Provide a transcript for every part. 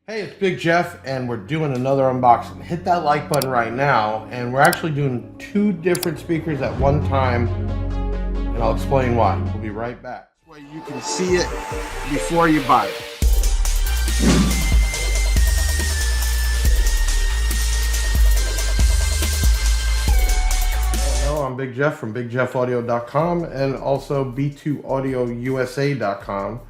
Hey, it's Big Jeff, and we're doing another unboxing. Hit that like button right now, and we're actually doing two different speakers at one time, and I'll explain why. We'll be right back. This way you can see it before you buy it. Hello, I'm Big Jeff from BigJeffAudio.com and also B2AudioUSA.com.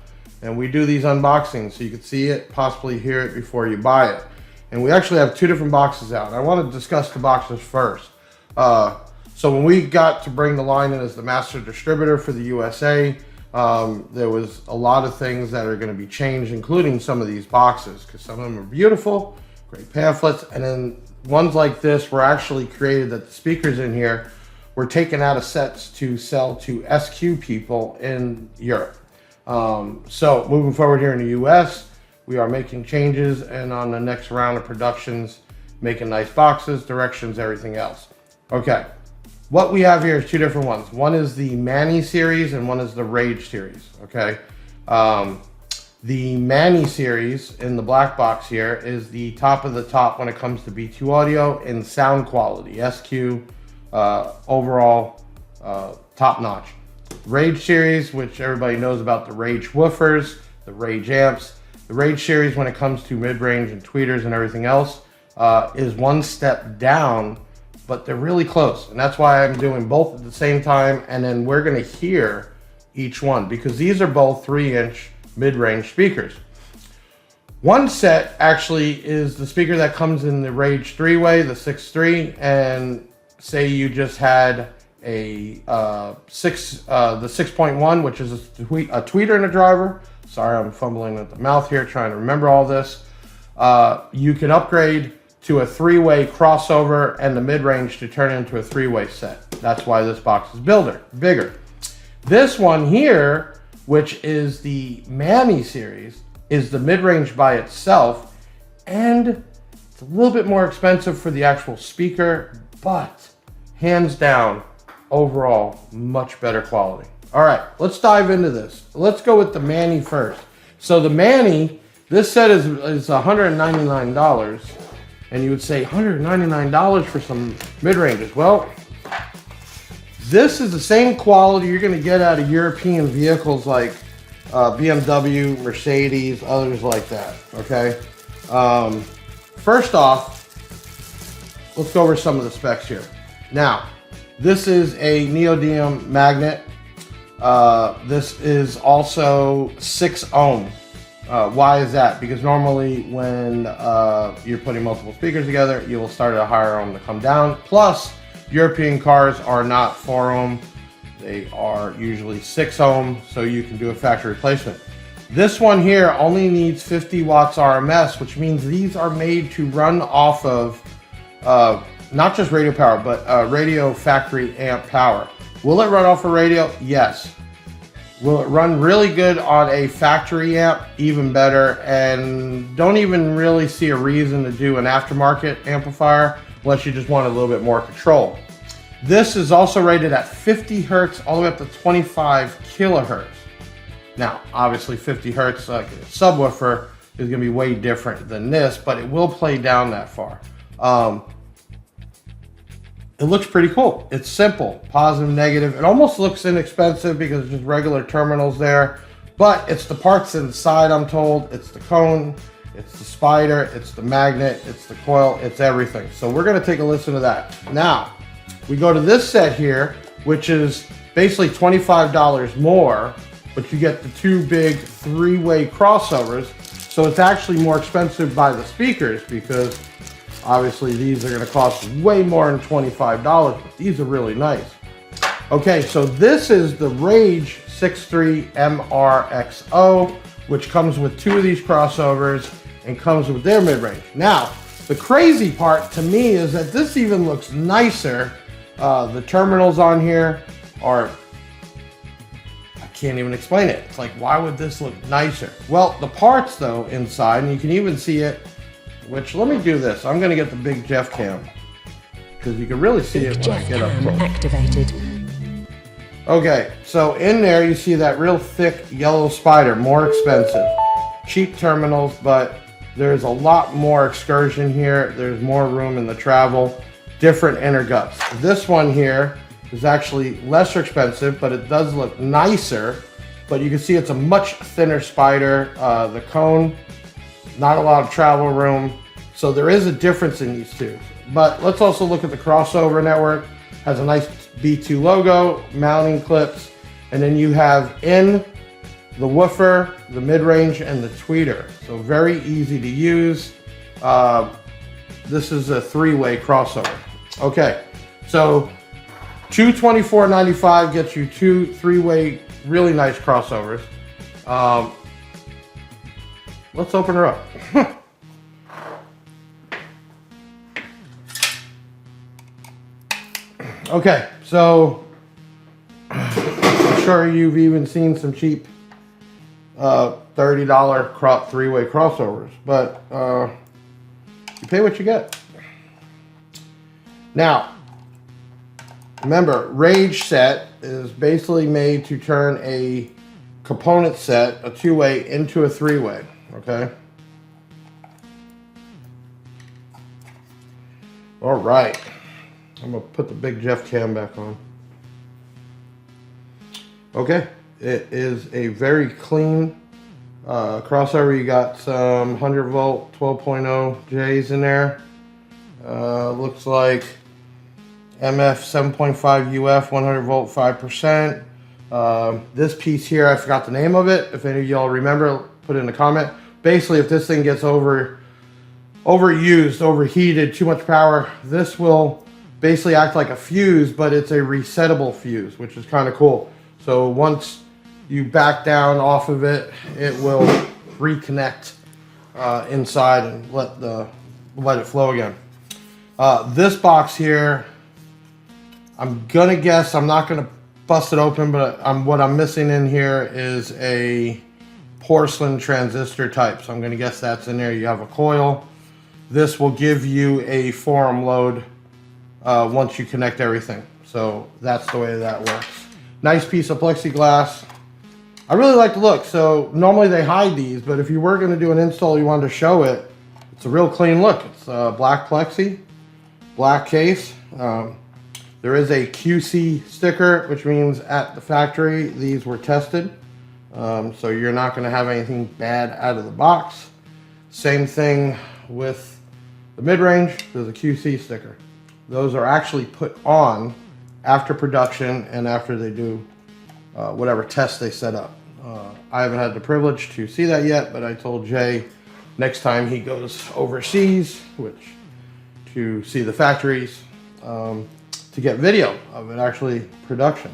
And we do these unboxings so you can see it, possibly hear it before you buy it. And we actually have two different boxes out. I want to discuss the boxes first. So when we got to bring the line in as the master distributor for the USA, there was a lot of things that are going to be changed, including some of these boxes, because some of them are beautiful, great pamphlets, and then ones like this were actually created that the speakers in here were taken out of sets to sell to SQ people in Europe. So moving forward here in the US, we are making changes, and on the next round of productions, making nice boxes, directions, everything else. Okay, what we have here is two different ones. One is the Manny series and one is the Rage series, okay? The Manny series in the black box here is the top of the top when it comes to B2 audio and sound quality, SQ, overall, top notch. Rage series, which everybody knows about, the Rage woofers, the Rage amps. The Rage series, when it comes to mid-range and tweeters and everything else, is one step down, but they're really close. And that's why I'm doing both at the same time, and then we're gonna hear each one, because these are both 3-inch mid-range speakers. One set actually is the speaker that comes in the Rage 3-way, the 6.3, and say you just had the 6.1, which is a tweeter and a driver. Sorry, I'm fumbling at the mouth here trying to remember all this. You can upgrade to a 3-way crossover and the mid-range to turn into a 3-way set. That's why this box is bigger. This one here, which is the Manny series, is the mid-range by itself, and it's a little bit more expensive for the actual speaker, but hands down, overall, much better quality. All right, let's dive into this. Let's go with the Manny first. So the Manny, this set is $199, and you would say $199 for some mid-ranges. Well, this is the same quality you're gonna get out of European vehicles like BMW, Mercedes, others like that, okay? First off, let's go over some of the specs here. Now, this is a neodymium magnet. This is also 6 ohm. Why is that? Because normally when you're putting multiple speakers together, you will start at a higher ohm to come down. Plus, European cars are not 4 ohm. They are usually 6 ohm, so you can do a factory replacement. This one here only needs 50 watts RMS, which means these are made to run off of not just radio power, but radio factory amp power. Will it run off a radio? Yes. Will it run really good on a factory amp? Even better. And don't even really see a reason to do an aftermarket amplifier unless you just want a little bit more control. This is also rated at 50 hertz all the way up to 25 kilohertz. Now, obviously 50 hertz, like a subwoofer, is gonna be way different than this, but it will play down that far. It looks pretty cool. It's simple, positive, negative. It almost looks inexpensive because it's just regular terminals there, but it's the parts inside, I'm told. It's the cone, it's the spider, it's the magnet, it's the coil, it's everything. So we're gonna take a listen to that. Now, we go to this set here, which is basically $25 more, but you get the 2 big 3-way crossovers. So it's actually more expensive by the speakers because obviously these are going to cost way more than $25, but these are really nice. Okay, so this is the RAGE3MRXO, which comes with 2 of these crossovers and comes with their mid-range. Now, the crazy part to me is that this even looks nicer. The terminals on here are, I can't even explain it. It's like, why would this look nicer? Well, the parts though inside, and you can even see it, which, let me do this. I'm gonna get the Big Jeff cam because you can really see it when I get up close. Activated. Okay, so in there you see that real thick yellow spider, more expensive. Cheap terminals, but There's a lot more excursion here. There's more room in the travel, different inner guts. This one here is actually lesser expensive, but it does look nicer. But you can see it's a much thinner Spider. The cone, not a lot of travel room. So there is a difference in these two. But let's also look at the crossover network. Has a nice B2 logo, mounting clips, and then you have in the woofer, the mid-range, and the tweeter. So very easy to use. This is a three-way crossover. Okay, so $224.95 gets you two three-way really nice crossovers. Let's open her up. Okay, so I'm sure you've even seen some cheap $30 three-way crossovers, but you pay what you get. Now, remember, RAGE set is basically made to turn a component set, a two-way, into a three-way, okay? All right, I'm gonna put the big Jeff cam back on. Okay, it is a very clean crossover. You got some 100 volt 12.0 J's in there. Looks like MF 7.5 UF 100 volt 5%. This piece here, I forgot the name of it. If any of y'all remember, put it in the comment. Basically, if this thing gets overused, overheated, too much power, this will basically act like a fuse, but it's a resettable fuse, which is kind of cool. So once you back down off of it, it will reconnect inside and let it flow again. This box here, I'm gonna guess, I'm not gonna bust it open, but what I'm missing in here is a porcelain transistor type. So I'm gonna guess that's in there. You have a coil. This will give you a forum load once you connect everything. So that's the way that works. Nice piece of plexiglass. I really like the look. So normally they hide these, but if you were gonna do an install, you wanted to show it, it's a real clean look. It's black plexi, black case. There is a QC sticker, which means at the factory, these were tested. So you're not gonna have anything bad out of the box. Same thing with the mid-range, there's a QC sticker. Those are actually put on after production and after they do whatever test they set up. I haven't had the privilege to see that yet, but I told Jay next time he goes overseas, to see the factories, to get video of it actually production,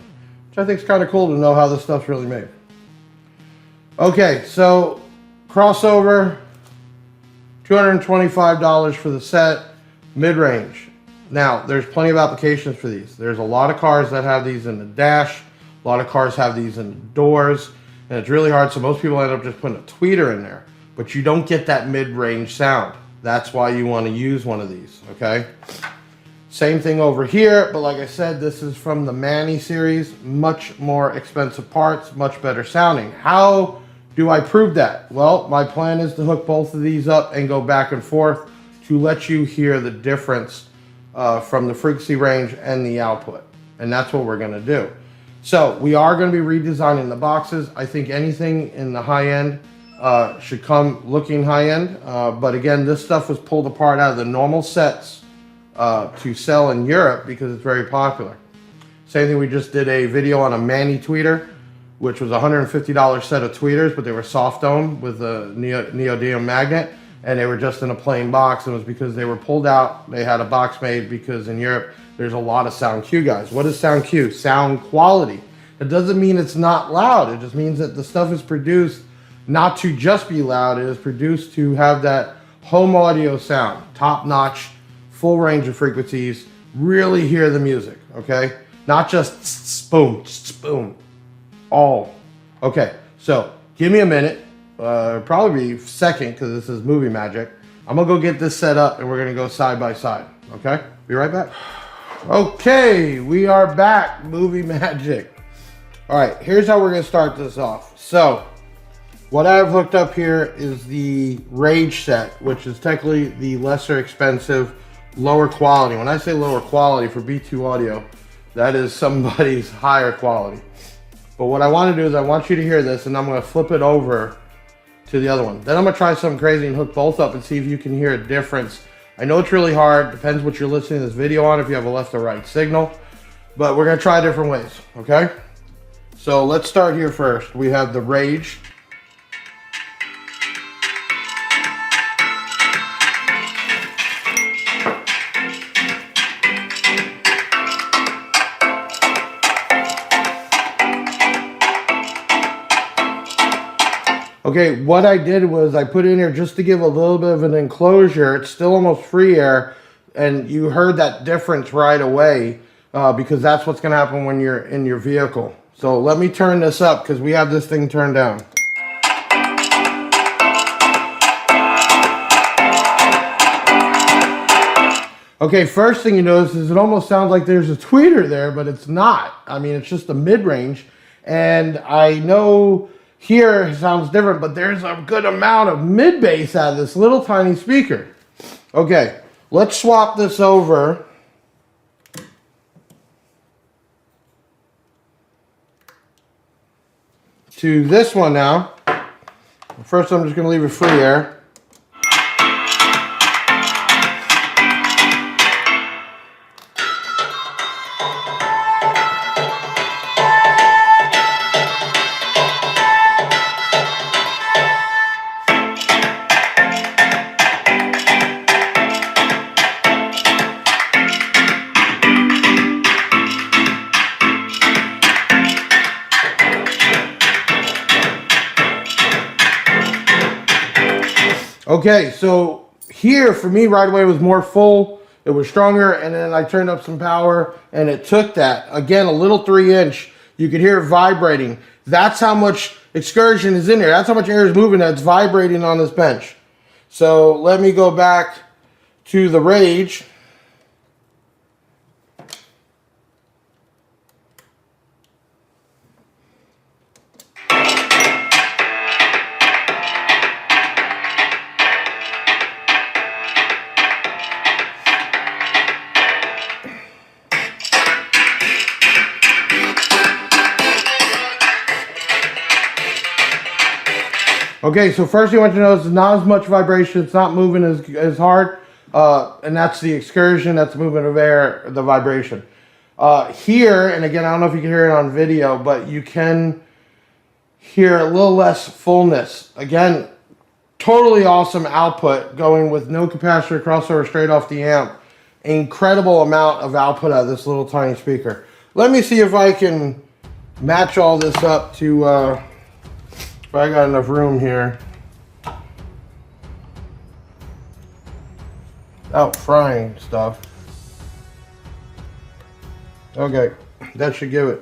which I think is kind of cool to know how this stuff's really made. Okay, so crossover, $225 for the set, mid-range. Now, there's plenty of applications for these. There's a lot of cars that have these in the dash, a lot of cars have these in the doors, and it's really hard, so most people end up just putting a tweeter in there, but you don't get that mid-range sound. That's why you want to use one of these, okay? Same thing over here, but like I said, this is from the Manny series, much more expensive parts, much better sounding. How do I prove that? Well, my plan is to hook both of these up and go back and forth to let you hear the difference from the frequency range and the output. And that's what we're gonna do. So we are gonna be redesigning the boxes. I think anything in the high end should come looking high end. But again, this stuff was pulled apart out of the normal sets to sell in Europe because it's very popular. Same thing, we just did a video on a Manny tweeter, which was a $150 set of tweeters, but they were soft dome with a neodymium magnet, and they were just in a plain box. And it was because they were pulled out. They had a box made because in Europe, there's a lot of sound Q guys. What is sound Q? Sound quality. It doesn't mean it's not loud. It just means that the stuff is produced not to just be loud. It is produced to have that home audio sound, top notch, full range of frequencies, really hear the music, okay? Not just boom, boom, all. Okay, so give me a minute, probably be second because this is movie magic. I'm gonna go get this set up and we're gonna go side by side, okay? Be right back. Okay, we are back, movie magic. All right, here's how we're gonna start this off. So, What I have hooked up here is the RAGE set, which is technically the lesser expensive, lower quality. When I say lower quality for B2 audio, that is somebody's higher quality. But what I want to do is I want you to hear this, and I'm going to flip it over to the other one. Then I'm going to try something crazy and hook both up and see if you can hear a difference. I know it's really hard. Depends what you're listening to this video on, if you have a left or right signal. But we're going to try different ways, okay? So let's start here first. We have the RAGE. Okay, what I did was I put in here just to give a little bit of an enclosure. It's still almost free air, and you heard that difference right away because that's what's going to happen when you're in your vehicle. So let me turn this up because we have this thing turned down. Okay, first thing you notice is it almost sounds like there's a tweeter there, but it's not. I mean, it's just a mid-range, and I know here it sounds different, but there's a good amount of mid-bass out of this little tiny speaker. Okay, let's swap this over to this one now. First, I'm just going to leave it free air. Okay, so here for me right away was more full, it was stronger, and then I turned up some power and it took that. Again, a little 3-inch, you could hear it vibrating. That's how much excursion is in there. That's how much air is moving that's vibrating on this bench. So let me go back to the RAGE. Okay, so first thing I want you to notice is not as much vibration. It's not moving as hard. And that's the excursion. That's the movement of air, the vibration. Here, and again, I don't know if you can hear it on video, but you can hear a little less fullness. Again, totally awesome output going with no capacitor crossover straight off the amp. Incredible amount of output out of this little tiny speaker. Let me see if I can match all this up to... if I got enough room here. Without frying stuff. Okay, that should give it.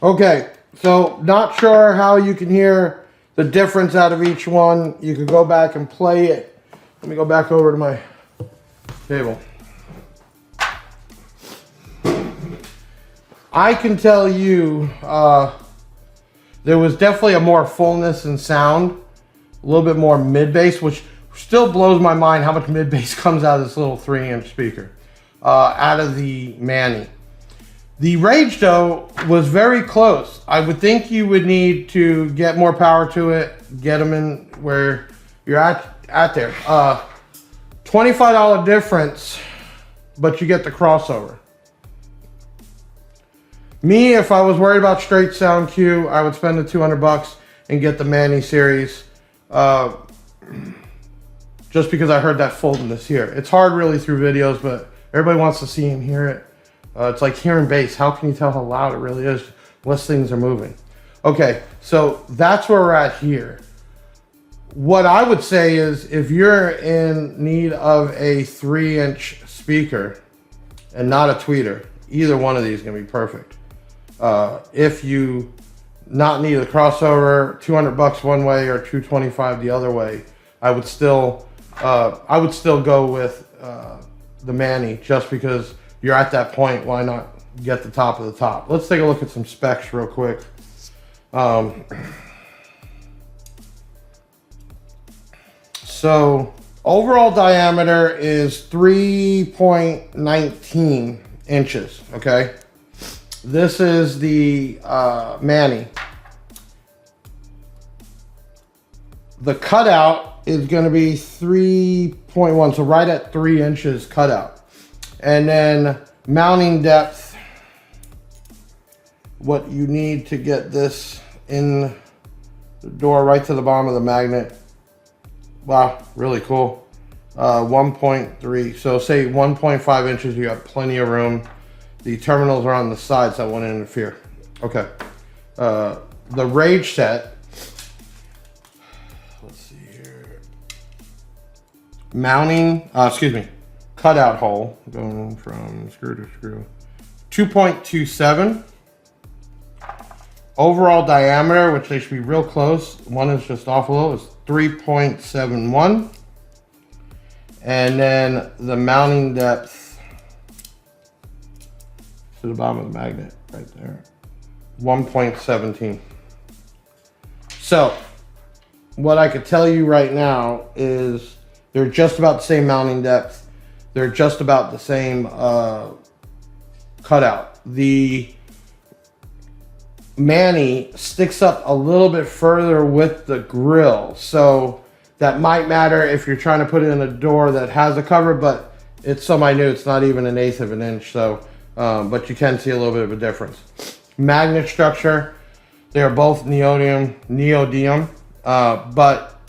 Okay, so not sure how you can hear the difference out of each one. You could go back and play it. Let me go back over to my table. I can tell you there was definitely a more fullness in sound, a little bit more mid-bass, which still blows my mind how much mid-bass comes out of this little 3-inch speaker, out of the Manny. The RAGE, though, was very close. I would think you would need to get more power to it, get them in where you're at there. $25 difference, but you get the crossover. Me, if I was worried about straight sound Q, I would spend the $200 and get the Manny series. Just because I heard that fullness here. It's hard really through videos, but everybody wants to see and hear it. It's like hearing bass. How can you tell how loud it really is unless things are moving? Okay, so that's where we're at here. What I would say is if you're in need of a 3-inch speaker, and not a tweeter, either one of these is going to be perfect. If you not need a crossover, $200 one way or $225 the other way, I would still go with the Manny, just because you're at that point. Why not get the top of the top? Let's take a look at some specs real quick. So overall diameter is 3.19 inches. Okay, this is the Manny. The cutout is going to be 3.1, so right at 3 inches cutout. And then mounting depth, what you need to get this in the door right to the bottom of the magnet. Wow, really cool. 1.3, so say 1.5 inches, you have plenty of room. The terminals are on the sides, that won't interfere. Okay, the RAGE set. Let's see here. Mounting, cutout hole, going from screw to screw. 2.27. Overall diameter, which they should be real close, one is just off a little, is 3.71. And then the mounting depth to the bottom of the magnet right there, 1.17. So what I could tell you right now is they're just about the same mounting depth. They're just about the same cutout. The Manny sticks up a little bit further with the grill, so that might matter if you're trying to put it in a door that has a cover, but it's so minute, it's not even 1/8 of an inch. So, but you can see a little bit of a difference. Magnet structure, they are both neodymium, but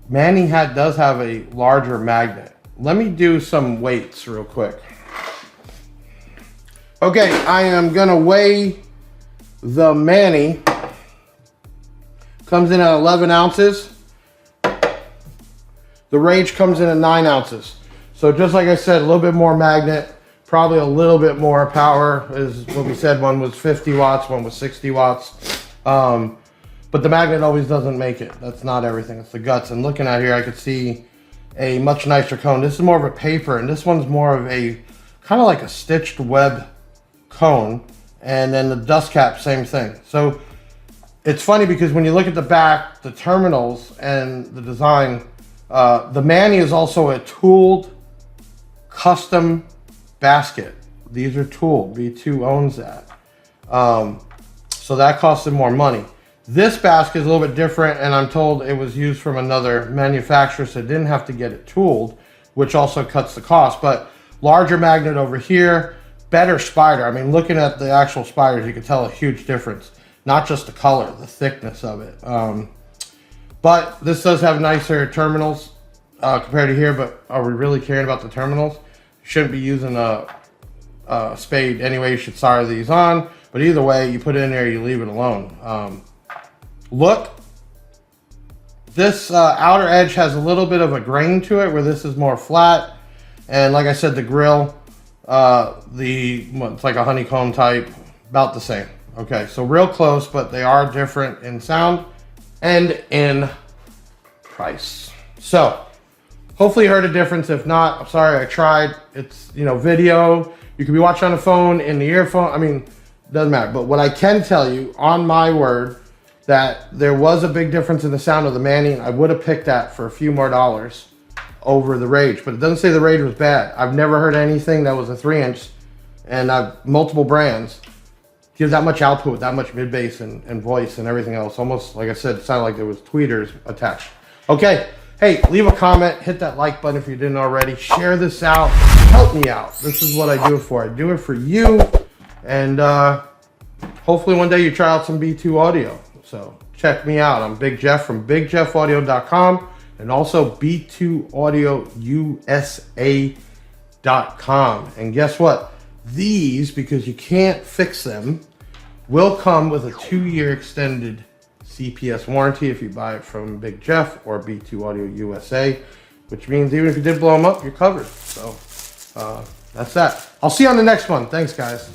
Manny does have a larger magnet. Let me do some weights real quick. Okay, I am gonna weigh the Manny. Comes in at 11 ounces. The RAGE comes in at 9 ounces. So just like I said, a little bit more magnet, probably a little bit more power, is what we said. One was 50 watts, one was 60 watts. But the magnet always doesn't make it. That's not everything, it's the guts. And looking at here, I could see a much nicer cone. This is more of a paper, and this one's more of a, kind of like a stitched web cone. And then the dust cap, same thing. So it's funny because when you look at the back, the terminals and the design, the Manny is also a tooled custom basket. These are tooled, B2 owns that. So that costs them more money. This basket is a little bit different, and I'm told it was used from another manufacturer, so it didn't have to get it tooled, which also cuts the cost. But larger magnet over here, better spider. I mean, looking at the actual spiders, you can tell a huge difference. Not just the color, the thickness of it. But this does have nicer terminals compared to here, but are we really caring about the terminals? You shouldn't be using a spade anyway. You should solder these on. But either way, you put it in there, you leave it alone. Look, this outer edge has a little bit of a grain to it, where this is more flat. And like I said, the grill, it's like a honeycomb type, about the same. Okay, so real close, but they are different in sound and in price. So hopefully you heard a difference. If not, I'm sorry, I tried. It's, video. You could be watching on the phone, in the earphone. I mean, doesn't matter. But what I can tell you, on my word, that there was a big difference in the sound of the Manny. I would have picked that for a few more dollars over the RAGE, but it doesn't say the RAGE was bad. I've never heard anything that was a 3-inch, and I've multiple brands give that much output with that much mid bass and voice and everything else. Almost, like I said, it sounded like there was tweeters attached. Okay, hey, leave a comment, hit that like button if you didn't already, share this out, help me out. This is what I do it for. I do it for you, and hopefully one day you try out some B2 audio. So check me out. I'm Big Jeff from BigJeffAudio.com. and also b2audiousa.com. And guess what? These, because you can't fix them, will come with a 2-year extended CPS warranty if you buy it from Big Jeff or B2 Audio USA, which means even if you did blow them up, you're covered. So That's that. I'll see you on the next one. Thanks, guys.